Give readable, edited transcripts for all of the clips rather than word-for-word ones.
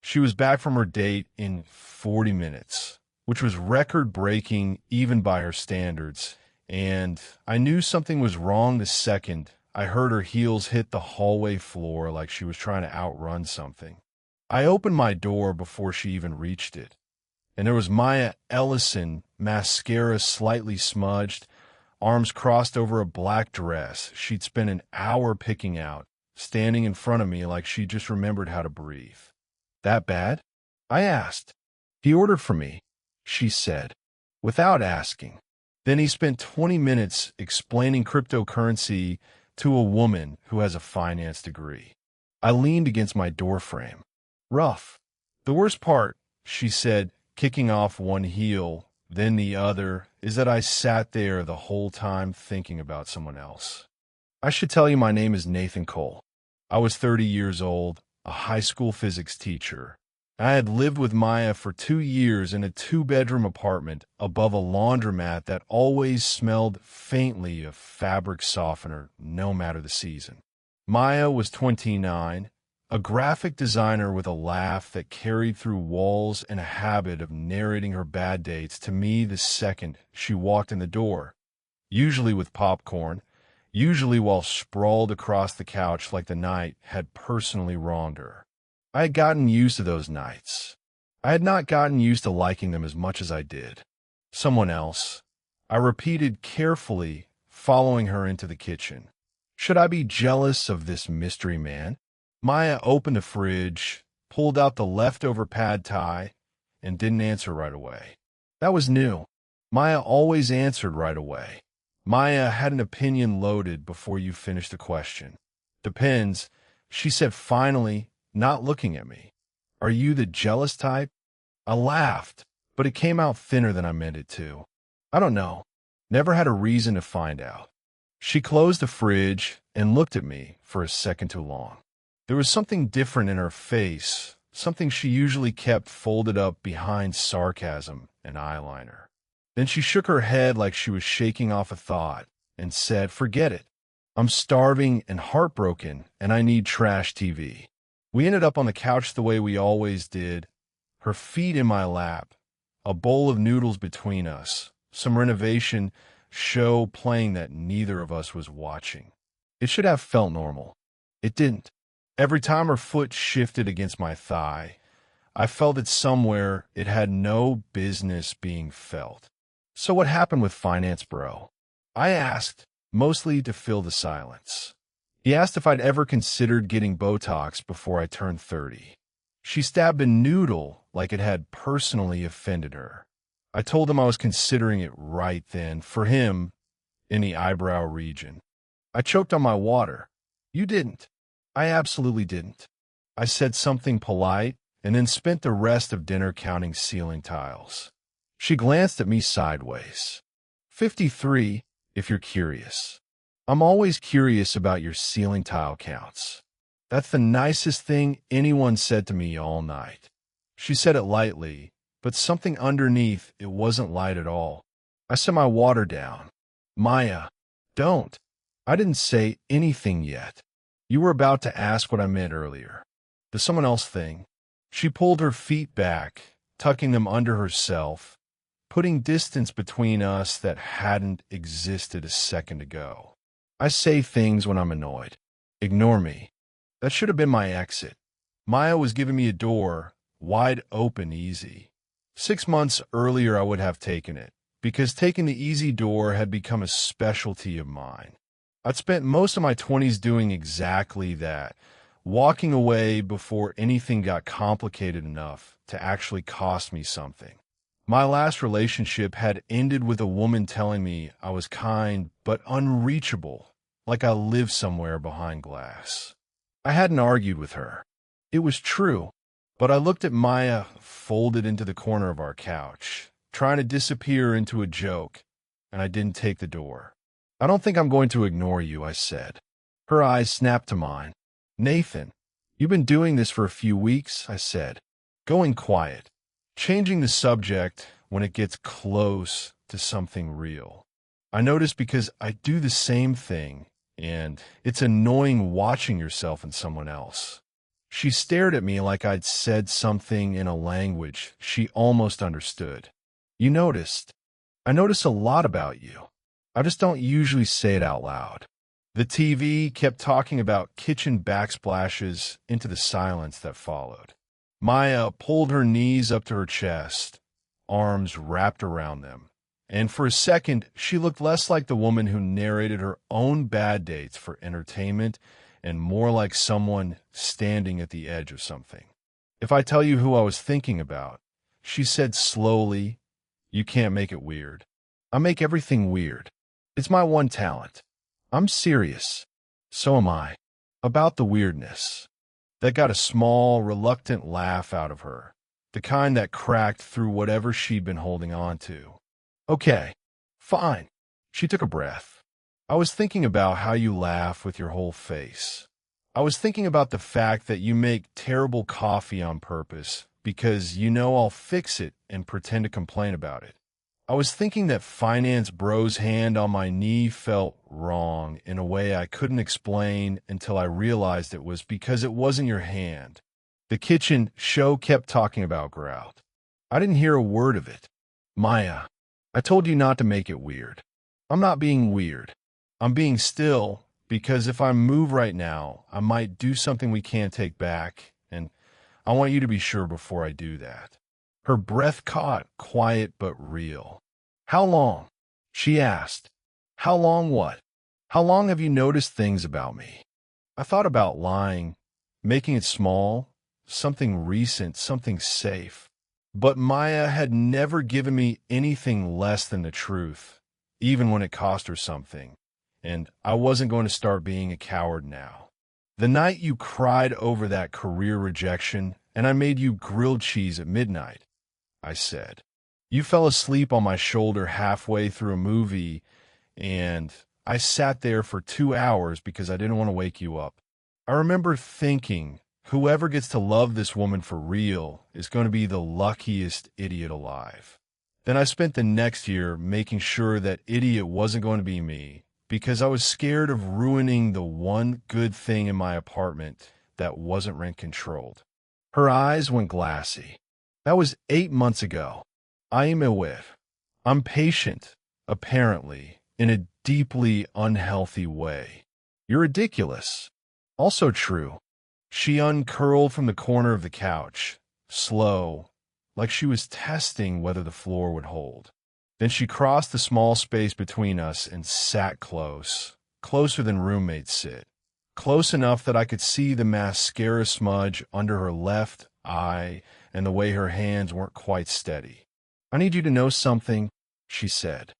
She was back from her date in 40 minutes, which was record-breaking even by her standards, and I knew something was wrong the second I heard her heels hit the hallway floor like she was trying to outrun something. I opened my door before she even reached it, and there was Maya Ellison, mascara slightly smudged, arms crossed over a black dress she'd spent an hour picking out, standing in front of me like she just remembered how to breathe. That bad? I asked. He ordered for me, she said, without asking. Then he spent 20 minutes explaining cryptocurrency to a woman who has a finance degree. I leaned against my doorframe. Rough. The worst part, she said, kicking off one heel, then the other, is that I sat there the whole time thinking about someone else. I should tell you my name is Nathan Cole. I was 30 years old, a high school physics teacher. I had lived with Maya for 2 years in a 2-bedroom apartment above a laundromat that always smelled faintly of fabric softener, no matter the season. Maya was 29, a graphic designer with a laugh that carried through walls and a habit of narrating her bad dates to me the second she walked in the door, usually with popcorn, usually while sprawled across the couch like the night had personally wronged her. I had gotten used to those nights. I had not gotten used to liking them as much as I did. Someone else. I repeated carefully, following her into the kitchen. Should I be jealous of this mystery man? Maya opened a fridge, pulled out the leftover pad thai, and didn't answer right away. That was new. Maya always answered right away. Maya had an opinion loaded before you finished the question. Depends, she said finally, not looking at me. Are you the jealous type? I laughed, but it came out thinner than I meant it to. I don't know. Never had a reason to find out. She closed the fridge and looked at me for a second too long. There was something different in her face, something she usually kept folded up behind sarcasm and eyeliner. Then she shook her head like she was shaking off a thought and said, "Forget it. I'm starving and heartbroken, and I need trash TV." We ended up on the couch the way we always did, her feet in my lap, a bowl of noodles between us, some renovation show playing that neither of us was watching. It should have felt normal. It didn't. Every time her foot shifted against my thigh, I felt it somewhere it had no business being felt. So what happened with Finance Bro? I asked, mostly to fill the silence. He asked if I'd ever considered getting Botox before I turned 30. She stabbed a noodle like it had personally offended her. I told him I was considering it right then, for him, in the eyebrow region. I choked on my water. You didn't. I absolutely didn't. I said something polite and then spent the rest of dinner counting ceiling tiles. She glanced at me sideways. 53, if you're curious. I'm always curious about your ceiling tile counts. That's the nicest thing anyone said to me all night. She said it lightly, but something underneath it wasn't light at all. I set my water down. Maya, don't. I didn't say anything yet. You were about to ask what I meant earlier. The someone else thing. She pulled her feet back, tucking them under herself, putting distance between us that hadn't existed a second ago. I say things when I'm annoyed. Ignore me. That should have been my exit. Maya was giving me a door, wide open easy. 6 months earlier I would have taken it, because taking the easy door had become a specialty of mine. I'd spent most of my 20s doing exactly that, walking away before anything got complicated enough to actually cost me something. My last relationship had ended with a woman telling me I was kind but unreachable, like I lived somewhere behind glass. I hadn't argued with her. It was true, but I looked at Maya folded into the corner of our couch, trying to disappear into a joke, and I didn't take the door. I don't think I'm going to ignore you, I said. Her eyes snapped to mine. Nathan, you've been doing this for a few weeks, I said, going quiet, changing the subject when it gets close to something real. I notice because I do the same thing, and it's annoying watching yourself in someone else. She stared at me like I'd said something in a language she almost understood. You noticed. I notice a lot about you. I just don't usually say it out loud. The TV kept talking about kitchen backsplashes into the silence that followed. Maya pulled her knees up to her chest, arms wrapped around them. And for a second, she looked less like the woman who narrated her own bad dates for entertainment and more like someone standing at the edge of something. If I tell you who I was thinking about, she said slowly, you can't make it weird. I make everything weird. It's my one talent. I'm serious. So am I. About the weirdness. That got a small, reluctant laugh out of her, the kind that cracked through whatever she'd been holding on to. Okay, fine. She took a breath. I was thinking about how you laugh with your whole face. I was thinking about the fact that you make terrible coffee on purpose because you know I'll fix it and pretend to complain about it. I was thinking that finance bro's hand on my knee felt wrong in a way I couldn't explain until I realized it was because it wasn't your hand. The kitchen show kept talking about grout. I didn't hear a word of it. Maya, I told you not to make it weird. I'm not being weird. I'm being still because if I move right now, I might do something we can't take back, and I want you to be sure before I do that. Her breath caught, quiet but real. How long? She asked. How long what? How long have you noticed things about me? I thought about lying, making it small, something recent, something safe. But Maya had never given me anything less than the truth, even when it cost her something, and I wasn't going to start being a coward now. The night you cried over that career rejection, and I made you grilled cheese at midnight, I said. You fell asleep on my shoulder halfway through a movie, and I sat there for 2 hours because I didn't want to wake you up. I remember thinking, whoever gets to love this woman for real is going to be the luckiest idiot alive. Then I spent the next year making sure that idiot wasn't going to be me because I was scared of ruining the one good thing in my apartment that wasn't rent-controlled. Her eyes went glassy. That was 8 months ago. I am aware. I'm patient, apparently, in a deeply unhealthy way. You're ridiculous. Also true. She uncurled from the corner of the couch, slow, like she was testing whether the floor would hold. Then she crossed the small space between us and sat close, closer than roommates sit, close enough that I could see the mascara smudge under her left eye and the way her hands weren't quite steady. I need you to know something, she said.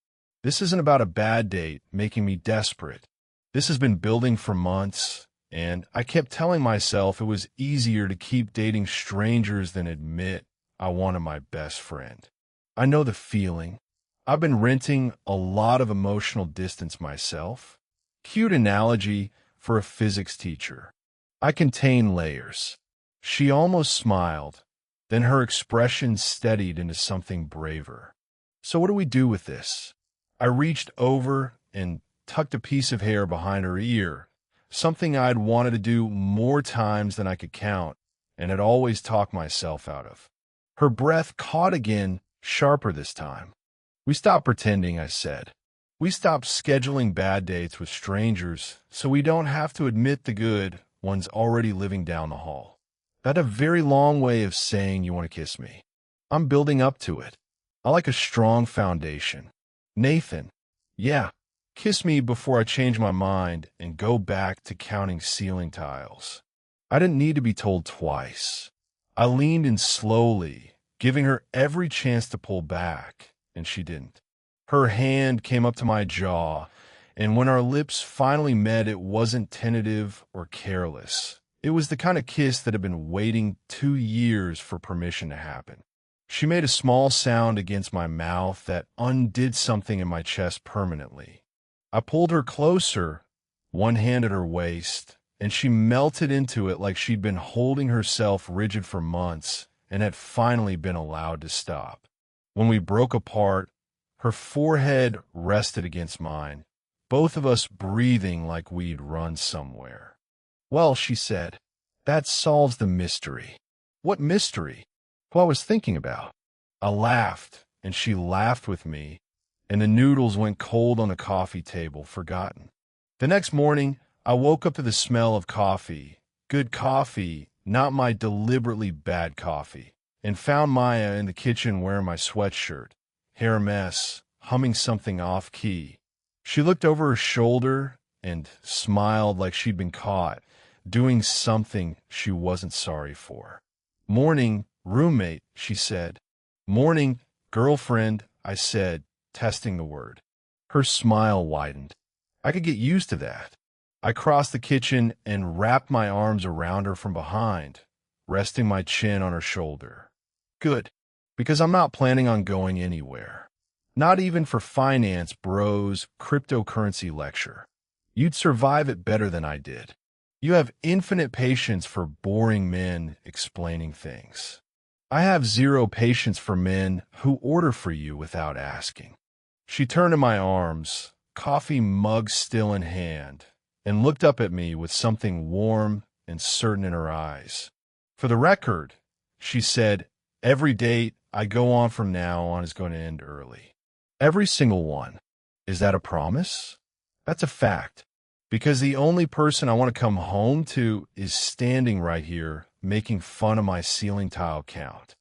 This isn't about a bad date making me desperate. This has been building for months, and I kept telling myself it was easier to keep dating strangers than admit I wanted my best friend. I know the feeling. I've been renting a lot of emotional distance myself. Cute analogy for a physics teacher. I contain layers. She almost smiled. Then her expression steadied into something braver. So what do we do with this? I reached over and tucked a piece of hair behind her ear, something I'd wanted to do more times than I could count, and had always talked myself out of. Her breath caught again, sharper this time. We stopped pretending, I said. We stopped scheduling bad dates with strangers so we don't have to admit the good one's already living down the hall. That's a very long way of saying you want to kiss me. I'm building up to it. I like a strong foundation. Nathan, yeah, kiss me before I change my mind and go back to counting ceiling tiles. I didn't need to be told twice. I leaned in slowly, giving her every chance to pull back, and she didn't. Her hand came up to my jaw, and when our lips finally met, it wasn't tentative or careless. It was the kind of kiss that had been waiting 2 years for permission to happen. She made a small sound against my mouth that undid something in my chest permanently. I pulled her closer, one hand at her waist, and she melted into it like she'd been holding herself rigid for months and had finally been allowed to stop. When we broke apart, her forehead rested against mine, both of us breathing like we'd run somewhere. Well, she said, That solves the mystery. What mystery? Well, I was thinking about. I laughed, and she laughed with me, and the noodles went cold on the coffee table, forgotten. The next morning, I woke up to the smell of coffee. Good coffee, not my deliberately bad coffee, and found Maya in the kitchen wearing my sweatshirt, hair a mess, humming something off-key. She looked over her shoulder and smiled like she'd been caught, doing something she wasn't sorry for. "Morning, roommate," she said. "Morning, girlfriend," I said, testing the word. Her smile widened. I could get used to that. I crossed the kitchen and wrapped my arms around her from behind, resting my chin on her shoulder. Good, because I'm not planning on going anywhere. Not even for finance bros cryptocurrency lecture. You'd survive it better than I did. You have infinite patience for boring men explaining things. I have zero patience for men who order for you without asking. She turned in my arms, coffee mug still in hand, and looked up at me with something warm and certain in her eyes. "For the record," she said, "every date I go on from now on is going to end early. Every single one. Is that a promise?" "That's a fact. Because the only person I want to come home to is standing right here, making fun of my ceiling tile count."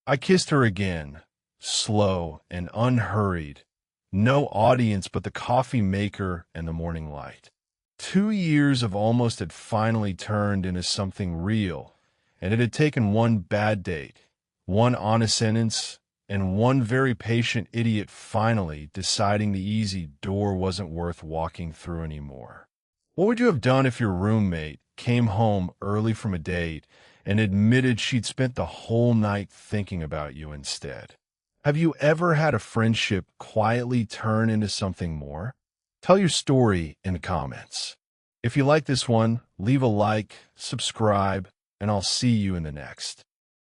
I kissed her again, slow and unhurried. No audience but the coffee maker and the morning light. 2 years of almost had finally turned into something real, and it had taken one bad date, one honest sentence, and one very patient idiot finally deciding the easy door wasn't worth walking through anymore. What would you have done if your roommate came home early from a date and admitted she'd spent the whole night thinking about you instead? Have you ever had a friendship quietly turn into something more? Tell your story in the comments. If you like this one, leave a like, subscribe, and I'll see you in the next.